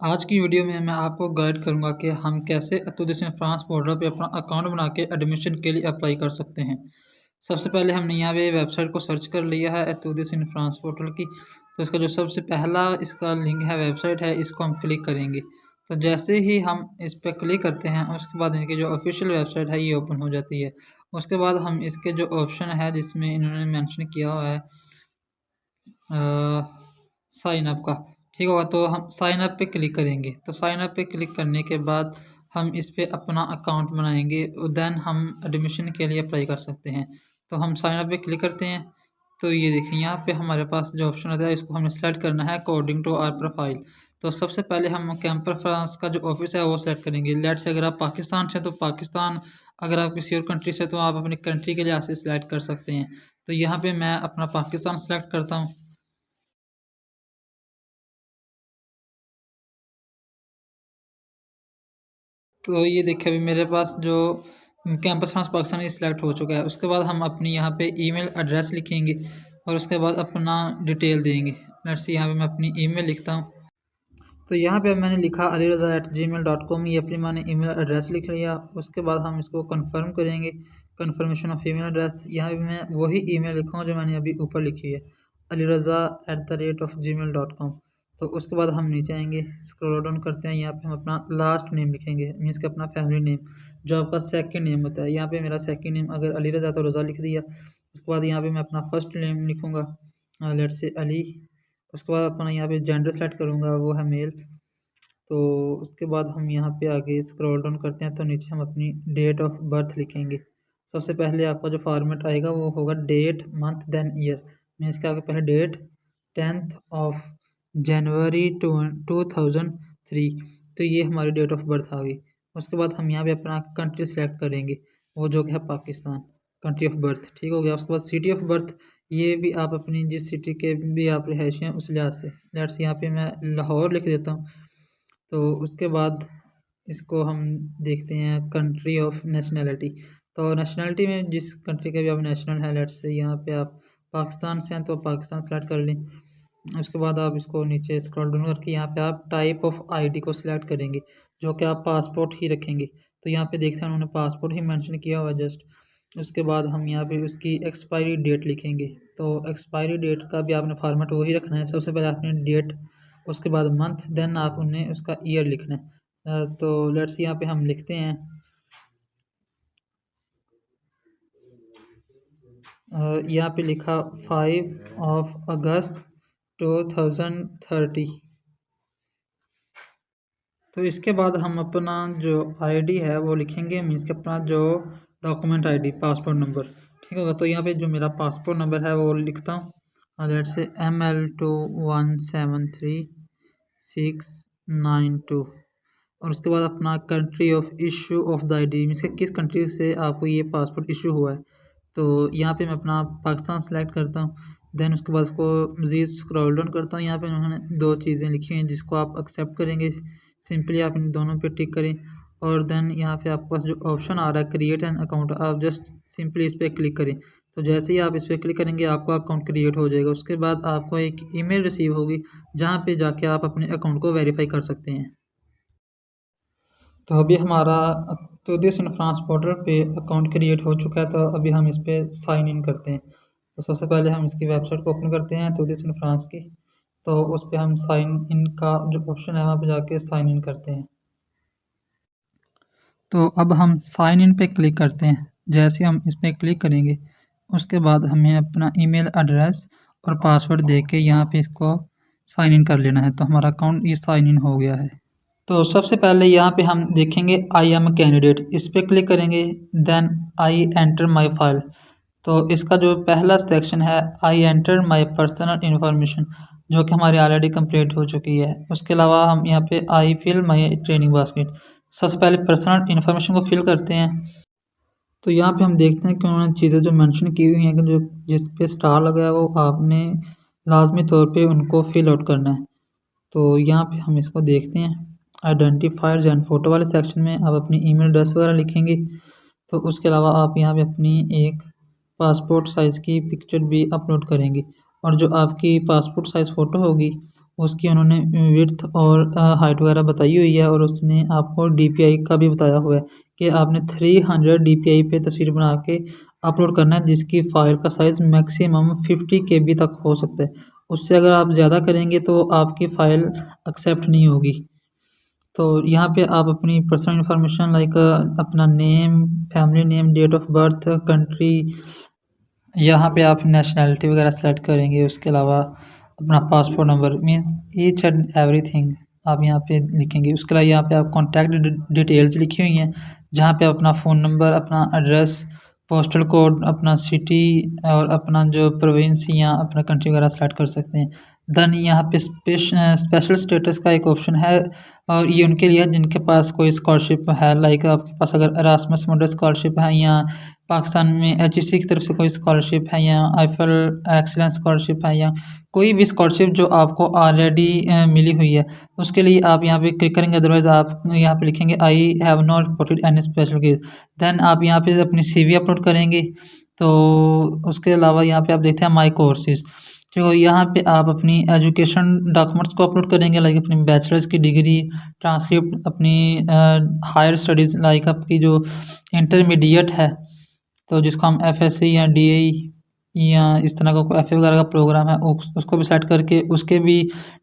आज की वीडियो में मैं आपको गाइड करूंगा कि हम कैसे अतुदेशन फ्रांस पोर्टल पे अपना अकाउंट बना के एडमिशन के लिए अप्लाई कर सकते हैं। सबसे पहले हमने यहाँ पे वेबसाइट को सर्च कर लिया है अतुदेशन फ्रांस पोर्टल की। तो इसका जो सबसे पहला इसका लिंक है, वेबसाइट है, इसको हम क्लिक करेंगे। तो जैसे ही हम इस पर क्लिक करते हैं उसके बाद इनकी जो ऑफिशियल वेबसाइट है ये ओपन हो जाती है। उसके बाद हम इसके जो ऑप्शन है जिसमें इन्होंने मेंशन किया हुआ है साइन अप का, ठीक होगा, तो हम साइन अप पे क्लिक करेंगे। तो साइन अप पे क्लिक करने के बाद हम इस पे अपना अकाउंट बनाएंगे, देन हम एडमिशन के लिए अप्लाई कर सकते हैं। तो हम साइन अप पे क्लिक करते हैं। तो ये देखिए यहाँ पे हमारे पास जो ऑप्शन आता है इसको हमने सेलेक्ट करना है अकॉर्डिंग टू आवर प्रोफाइल। तो सबसे पहले हम कैंपर फ्रांस का जो ऑफिस है वो सेलेक्ट करेंगे। लेट्स से अगर आप पाकिस्तान से तो पाकिस्तान, अगर आप किसी और कंट्री से तो आप अपनी कंट्री के लिहाज से सिलेक्ट कर सकते हैं। तो यहाँ पे मैं अपना पाकिस्तान सेलेक्ट करता हूँ। तो ये देखिए अभी मेरे पास जो कैंपस फ्रांस पाकिस्तान ये सिलेक्ट हो चुका है। उसके बाद हम अपनी यहाँ पे ईमेल एड्रेस लिखेंगे और उसके बाद अपना डिटेल देंगे। लेट्स सी यहाँ पे मैं अपनी ईमेल लिखता हूँ। तो यहाँ पे मैंने लिखा aliraza@gmail.com, ये अपनी मैंने ईमेल एड्रेस लिख लिया। उसके बाद हम इसको कंफर्म करेंगे, कंफर्मेशन ऑफ ईमेल एड्रेस। यहाँ पे मैं वही ईमेल लिखूँगा जो मैंने अभी ऊपर लिखी है, aliraza@gmail.com। तो उसके बाद हम नीचे आएंगे, स्क्रॉल डाउन करते हैं, यहाँ पे हम अपना लास्ट नेम लिखेंगे, मीन्स कि अपना फैमिली नेम जो आपका सेकंड नेम होता है। यहाँ पे मेरा सेकंड नेम अगर अली रज़ा तो रज़ा लिख दिया। उसके बाद यहाँ पे मैं अपना फर्स्ट नेम लिखूँगा, लेट्स से अली। उसके बाद अपना यहाँ पे जेंडर सेलेक्ट करूँगा, वो है मेल। तो उसके बाद हम यहाँ पे आगे स्क्रॉल डाउन करते हैं तो नीचे हम अपनी डेट ऑफ बर्थ लिखेंगे। सबसे पहले आपका जो फॉर्मेट आएगा वो होगा date month then year, means कि आपके पहले डेट 10th ऑफ जनवरी 2003। तो ये हमारी डेट ऑफ बर्थ आ गई। उसके बाद हम यहाँ पे अपना कंट्री सेलेक्ट करेंगे, वो जो कि है पाकिस्तान, कंट्री ऑफ बर्थ, ठीक हो गया। उसके बाद सिटी ऑफ बर्थ, ये भी आप अपनी जिस सिटी के भी आप रहायशी हैं उस लिहाज से, लेट्स यहाँ पे मैं लाहौर लिख देता हूँ। तो उसके बाद इसको हम देखते हैं कंट्री ऑफ नेशनैलिटी। तो नेशनैलिटी में जिस कंट्री के भी आप नेशनल हैं, लेट्स से यहाँ पे आप पाकिस्तान से हैं तो पाकिस्तान सेलेक्ट कर लें। उसके बाद आप इसको नीचे स्क्रॉल डाउन करके यहाँ पे आप टाइप ऑफ आईडी को सिलेक्ट करेंगे, जो कि आप पासपोर्ट ही रखेंगे। तो यहाँ पे देखते हैं उन्होंने पासपोर्ट ही मेंशन किया हुआ है जस्ट। उसके बाद हम यहाँ पे उसकी एक्सपायरी डेट लिखेंगे। तो एक्सपायरी डेट का भी आपने फॉर्मेट वही रखना है, सबसे पहले आपने डेट, उसके बाद मंथ, देन आप उन्हें उसका ईयर लिखना है। तो लेट्स यहाँ पे हम लिखते हैं यहाँ पे लिखा 5 ऑफ अगस्त 2030। तो इसके बाद हम अपना जो आईडी है वो लिखेंगे, मीन्स कि अपना जो डॉक्यूमेंट आईडी, पासपोर्ट नंबर, ठीक होगा। तो यहाँ पे जो मेरा पासपोर्ट नंबर है वो लिखता हूँ, लेट से ML2173 692। और उसके बाद अपना country of issue of the ID, means कि किस कंट्री से आपको ये पासपोर्ट इशू हुआ है। तो यहाँ पे मैं अपना पाकिस्तान सेलेक्ट करता हूँ। देन उसके बाद उसको मज़ीद स्क्रॉल डाउन करता हूँ। यहाँ पे उन्होंने दो चीज़ें लिखी हैं जिसको आप एक्सेप्ट करेंगे, सिंपली आप इन दोनों पे टिक करें। और देन यहाँ पे आपके पास जो ऑप्शन आ रहा है क्रिएट एन अकाउंट, आप जस्ट सिंपली इस पर क्लिक करें। तो जैसे ही आप इस पर क्लिक करेंगे आपका अकाउंट क्रिएट हो जाएगा। उसके बाद आपको एक ईमेल रिसीव होगी जहाँ पे जाके आप अपने अकाउंट को वेरीफाई कर सकते हैं। तो अभी हमारा अतुदेश इन फ्रांस पोर्टल पे अकाउंट क्रिएट हो चुका है। तो अभी हम इस पर साइन इन करते हैं। तो सबसे पहले हम इसकी वेबसाइट को ओपन करते हैं अतुदेश इन फ्रांस की। तो उस पर हम साइन इन का जो ऑप्शन है वहाँ पे जाके साइन इन करते हैं। तो अब हम साइन इन पे क्लिक करते हैं। जैसे हम इस पर क्लिक करेंगे उसके बाद हमें अपना ईमेल एड्रेस और पासवर्ड दे के यहाँ पे इसको साइन इन कर लेना है। तो हमारा अकाउंट ये साइन इन हो गया है। तो सबसे पहले यहाँ पे हम देखेंगे आई एम कैंडिडेट, इस पर क्लिक करेंगे। Then I enter my file. तो इसका जो पहला सेक्शन है I enter my personal information, जो कि हमारी ऑलरेडी कंप्लीट हो चुकी है। उसके अलावा हम यहाँ पे I fill my training basket, सबसे पहले पर्सनल इन्फॉर्मेशन को फिल करते हैं। तो यहाँ पे हम देखते हैं कि उन्होंने चीज़ें जो मेंशन की हुई हैं कि जो जिस पे स्टार लगा है वो आपने लाजमी तौर पे उनको फिल आउट करना है। तो यहाँ पे हम इसको देखते हैं, आइडेंटिफायर्स एंड फ़ोटो वाले सेक्शन में आप अपनी ईमेल एड्रेस वगैरह लिखेंगे। तो उसके अलावा आप यहाँ पे अपनी एक पासपोर्ट साइज़ की पिक्चर भी अपलोड करेंगे। और जो आपकी पासपोर्ट साइज़ फ़ोटो होगी उसकी उन्होंने विड्थ और हाइट वगैरह बताई हुई है और उसने आपको DPI का भी बताया हुआ है कि आपने 300 DPI पे तस्वीर बना के अपलोड करना है, जिसकी फ़ाइल का साइज़ मैक्सिमम 50 KB तक हो सकता है। उससे अगर आप ज़्यादा करेंगे तो आपकी फ़ाइल एक्सेप्ट नहीं होगी। तो यहाँ पे आप अपनी पर्सनल इन्फॉर्मेशन लाइक अपना name, family name, date of birth, country, यहाँ पे आप नेशनैलिटी वगैरह सेलेक्ट करेंगे। उसके अलावा अपना passport number means each and everything आप यहाँ पे लिखेंगे। उसके अलावा यहाँ पे आप कॉन्टैक्ट डिटेल्स लिखी हुई हैं, जहाँ पे अपना फ़ोन नंबर, अपना एड्रेस, पोस्टल कोड, अपना सिटी और अपना जो प्रोविंस या अपना कंट्री वगैरह सेलेक्ट कर सकते हैं। देन यहाँ पे स्पेशल स्टेटस का एक ऑप्शन है और ये उनके लिए है जिनके पास कोई स्कॉलरशिप है, लाइक आपके पास अगर एरास्मस मॉडल स्कॉलरशिप है या पाकिस्तान में HEC की तरफ से कोई स्कॉलरशिप है या आईफल एक्सीलेंस स्कॉलरशिप है या कोई भी स्कॉलरशिप जो आपको ऑलरेडी मिली हुई है, उसके लिए आप यहाँ पे क्लिक करेंगे। अदरवाइज़ आप यहाँ पे लिखेंगे I have not reported any special case. Then आप यहाँ पे अपनी CV अपलोड करेंगे। तो उसके अलावा यहाँ पे आप देखते हैं माई कोर्सेज, तो यहाँ पे आप अपनी एजुकेशन डॉक्यूमेंट्स को अपलोड करेंगे, लाइक अपनी बैचलर्स की डिग्री, ट्रांसक्रिप्ट, अपनी हायर स्टडीज़ लाइक आपकी जो इंटरमीडिएट है, तो जिसको हम FSC या DAE या इस तरह का कोई FA वगैरह का प्रोग्राम है उसको भी सेलेक्ट करके उसके भी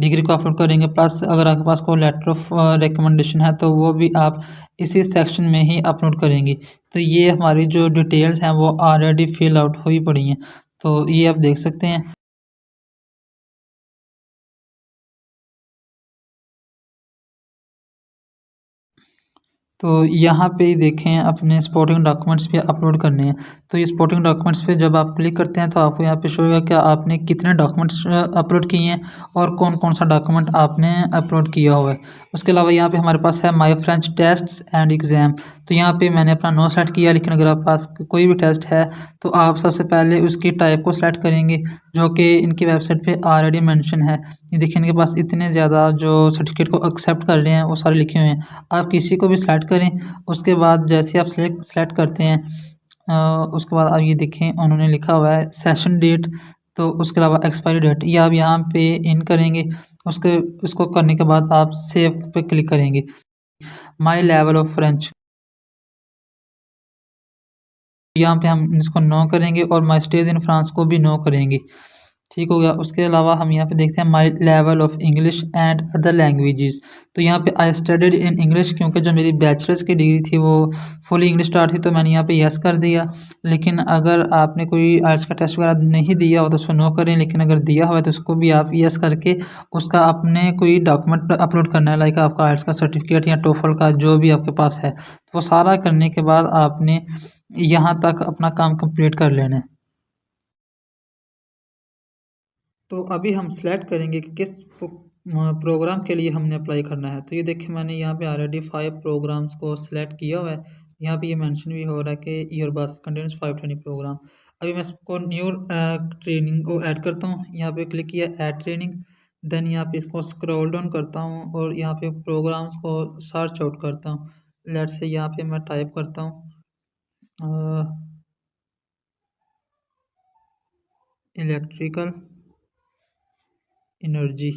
डिग्री को अपलोड करेंगे। प्लस अगर आपके पास कोई लेटर ऑफ रिकमेंडेशन है तो वो भी आप इसी सेक्शन में ही अपलोड करेंगे। तो ये हमारी जो डिटेल्स हैं वो ऑलरेडी फिल आउट हुई पड़ी हैं, तो ये आप देख सकते हैं। तो यहाँ पे ही देखें अपने सपोर्टिंग डॉक्यूमेंट्स पे अपलोड करने हैं। तो ये सपोर्टिंग डॉक्यूमेंट्स पे जब आप क्लिक करते हैं तो आपको यहाँ पे शो होगा कि आपने कितने डॉक्यूमेंट्स अपलोड किए हैं और कौन कौन सा डॉक्यूमेंट आपने अपलोड किया हुआ है। उसके अलावा यहाँ पे हमारे पास है माई फ्रेंच टेस्ट्स एंड एग्ज़ाम। तो यहाँ पे मैंने अपना नो सेलेक्ट किया, लेकिन अगर आपके पास कोई भी टेस्ट है तो आप सबसे पहले उसकी टाइप को सेलेक्ट करेंगे, जो कि इनकी वेबसाइट पे ऑलरेडी मेंशन है। ये देखिए इनके पास इतने ज़्यादा जो सर्टिफिकेट को एक्सेप्ट कर रहे हैं वो सारे लिखे हुए हैं। आप किसी को भी सेलेक्ट करें, उसके बाद जैसे आप सेलेक्ट करते हैं उसके बाद आप ये देखें उन्होंने लिखा हुआ है सेशन डेट, तो उसके अलावा एक्सपायरी डेट ये आप यहाँ पे इन करेंगे। उसको करने के बाद आप सेव पे क्लिक करेंगे। माई लेवल ऑफ फ्रेंच यहाँ पे हम इसको नो करेंगे और माई स्टेज इन फ्रांस को भी नो करेंगे। ठीक हो गया। उसके अलावा हम यहाँ पे देखते हैं my level of English and other languages. तो यहाँ पे आई स्टडीड इन इंग्लिश, क्योंकि जो मेरी बैचलर्स की डिग्री थी वो फुली इंग्लिश स्टार्ट थी, तो मैंने यहाँ पे यस कर दिया। लेकिन अगर आपने कोई आइल्स का टेस्ट वगैरह नहीं दिया हो तो उसको नो करें, लेकिन अगर दिया हुआ है तो उसको भी आप यस करके उसका आपने कोई डॉक्यूमेंट अपलोड करना है, लाइक आपका आइल्स का सर्टिफिकेट या टोफल का जो भी आपके पास है। तो वो सारा करने के बाद आपने यहाँ तक अपना काम कंप्लीट कर लेना है। तो अभी हम सेलेक्ट करेंगे कि किस प्रोग्राम के लिए हमने अप्लाई करना है। तो ये देखिए मैंने यहाँ पे ऑलरेडी 5 प्रोग्राम्स को सिलेक्ट किया हुआ है। यहाँ पे ये मेंशन भी हो रहा है कि योर बस कंटेन्स 5 ट्रेनिंग प्रोग्राम। अभी मैं इसको न्यू ट्रेनिंग को ऐड करता हूँ। यहाँ पे क्लिक किया ऐड ट्रेनिंग, देन यहाँ पे इसको स्क्रॉल डाउन करता हूँ और यहाँ पे प्रोग्राम्स को सर्च आउट करता हूँ। लेट से यहाँ पे मैं टाइप करता हूँ इलेक्ट्रिकल एनर्जी।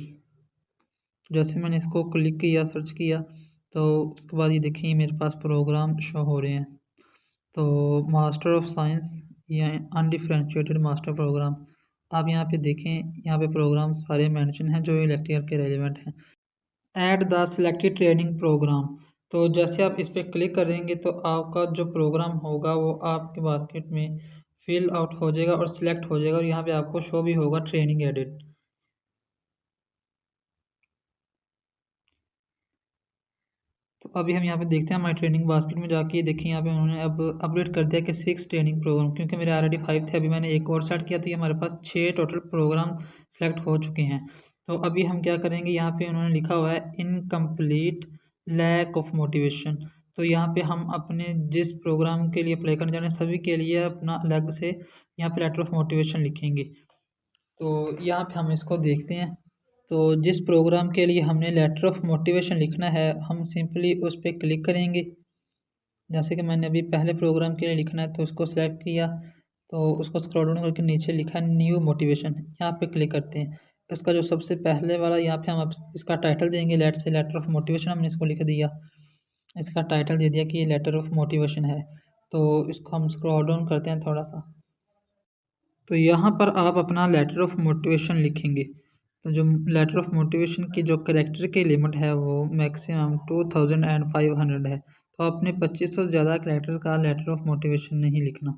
जैसे मैंने इसको क्लिक किया, सर्च किया, तो उसके बाद ये देखिए मेरे पास प्रोग्राम शो हो रहे हैं। तो मास्टर ऑफ साइंस या अनडिफरेंशिएटेड मास्टर प्रोग्राम, आप यहाँ पे देखें, यहाँ पे प्रोग्राम सारे मेंशन हैं जो इलेक्ट्रिकल के रेलिवेंट हैं। Add the selected training programme, तो जैसे आप इस पर क्लिक करेंगे तो आपका जो प्रोग्राम होगा वो आपके बास्केट में फिल आउट हो जाएगा और सिलेक्ट हो जाएगा और यहाँ पे आपको शो भी होगा ट्रेनिंग एडिट। तो अभी हम यहाँ पे देखते हैं हमारी ट्रेनिंग बास्केट में जाके, ये देखिए यहाँ पे उन्होंने अब अपडेट कर दिया कि 6 ट्रेनिंग प्रोग्राम, क्योंकि मेरे ऑलरेडी 5 थे, अभी मैंने एक और सेलेक्ट किया तो ये हमारे पास 6 टोटल प्रोग्राम सेलेक्ट हो चुके हैं। तो अभी हम क्या करेंगे, यहाँ पे उन्होंने लिखा हुआ है इनकम्प्लीट लैक ऑफ मोटिवेशन। तो यहाँ पे हम अपने जिस प्रोग्राम के लिए अप्लाई करने जा रहे हैं सभी के लिए अपना अलग से यहाँ पे लेटर ऑफ मोटिवेशन लिखेंगे। तो यहाँ पे हम इसको देखते हैं। तो जिस प्रोग्राम के लिए हमने लेटर ऑफ मोटिवेशन लिखना है हम सिंपली उस पर क्लिक करेंगे। जैसे कि मैंने अभी पहले प्रोग्राम के लिए लिखना है तो उसको सेलेक्ट किया, तो उसको स्क्रॉल डाउन करके नीचे लिखा है न्यू मोटिवेशन, यहाँ पे क्लिक करते हैं। इसका जो सबसे पहले वाला यहाँ पे हम इसका टाइटल देंगे, लेटर ऑफ मोटिवेशन हमने इसको लिख दिया। इसका टाइटल दे दिया कि ये लेटर ऑफ मोटिवेशन है। तो इसको हम स्क्रॉल डाउन करते हैं थोड़ा सा। तो यहाँ पर आप अपना लेटर ऑफ मोटिवेशन लिखेंगे। तो जो लेटर ऑफ मोटिवेशन की जो करेक्टर की लिमिट है वो मैक्सिमम 2500 है। तो आपने 2500 से ज़्यादा करेक्टर का लेटर ऑफ मोटिवेशन नहीं लिखना।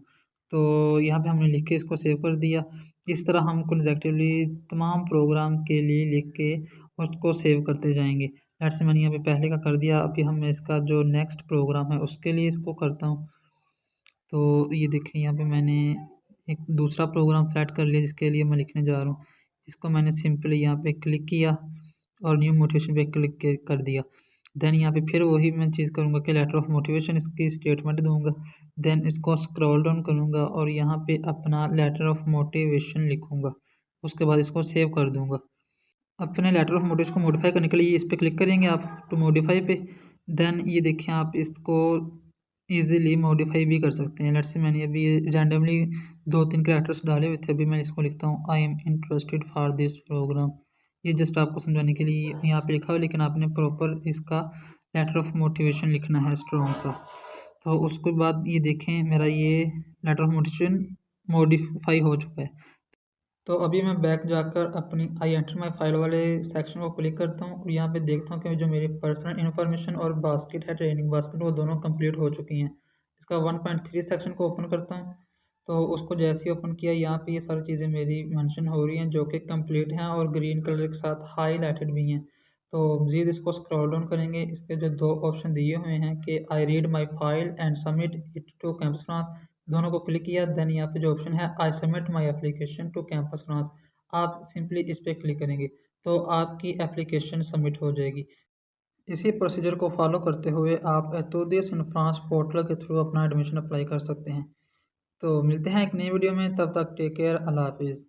तो यहाँ पे हमने लिख के इसको सेव कर दिया। इस तरह हम कंसेक्युटिवली तमाम प्रोग्राम्स के लिए लिख के उसको सेव करते जाएंगे। लेट्स से मैंने यहाँ पे पहले का कर दिया। अभी हम इसका जो नेक्स्ट प्रोग्राम है उसके लिए इसको करता हूँ। तो ये देखिए यहाँ पे मैंने एक दूसरा प्रोग्राम सेलेक्ट कर लिया जिसके लिए मैं लिखने जा रहा हूँ। इसको मैंने सिंपली यहाँ पे क्लिक किया और न्यू मोटिवेशन पे क्लिक कर दिया। देन यहाँ पे फिर वही मैं चीज़ करूँगा कि लेटर ऑफ मोटिवेशन इसकी स्टेटमेंट दूंगा। देन इसको स्क्रॉल डाउन करूँगा और यहाँ पे अपना लेटर ऑफ मोटिवेशन लिखूँगा। उसके बाद इसको सेव कर दूँगा। अपने लेटर ऑफ मोटिवेशन को मॉडिफाई करने के लिए इस पर क्लिक करेंगे आप टू मॉडिफाई पे। देन ये देखिए आप इसको ईजिली मॉडिफाई भी कर सकते हैं। लेट्स से मैंने अभी रैंडमली 2-3 कैरेक्टर्स डाले हुए थे। अभी मैं इसको लिखता हूँ I am interested for this programme. ये जस्ट आपको समझाने के लिए यहाँ पे लिखा हुआ, लेकिन आपने प्रॉपर इसका लेटर ऑफ मोटिवेशन लिखना है स्ट्रॉन्ग सा। तो उसके बाद ये देखें मेरा ये लेटर ऑफ मोटिवेशन मॉडिफाई हो चुका है। तो अभी मैं बैक जाकर अपनी आई एंटर माई फाइल वाले सेक्शन को क्लिक करता हूँ और यहाँ पे देखता हूँ कि जो मेरी पर्सनल इन्फॉर्मेशन और बास्केट है, ट्रेनिंग बास्केट, वो दोनों कंप्लीट हो चुकी हैं। इसका 1.3 सेक्शन को ओपन करता हूँ। तो उसको जैसे ही ओपन किया यहाँ पे ये सारी चीज़ें मेरी मेंशन हो रही हैं जो कि कंप्लीट हैं और ग्रीन कलर के साथ हाईलाइटेड भी हैं। तो मज़ीद इसको स्क्रॉल डाउन करेंगे। इसके जो 2 ऑप्शन दिए हुए हैं कि I read my file and submit it to Campus France, दोनों को क्लिक किया। देन यहाँ पे जो ऑप्शन है I submit my application to Campus France, आप सिंपली इस पर क्लिक करेंगे तो आपकी एप्लीकेशन सबमिट हो जाएगी। इसी प्रोसीजर को फॉलो करते हुए आप एतुदियस इन फ्रांस पोर्टल के थ्रू अपना एडमिशन अप्लाई कर सकते हैं। तो मिलते हैं एक नई वीडियो में, तब तक टेक केयर, अल्लाह हाफिज़।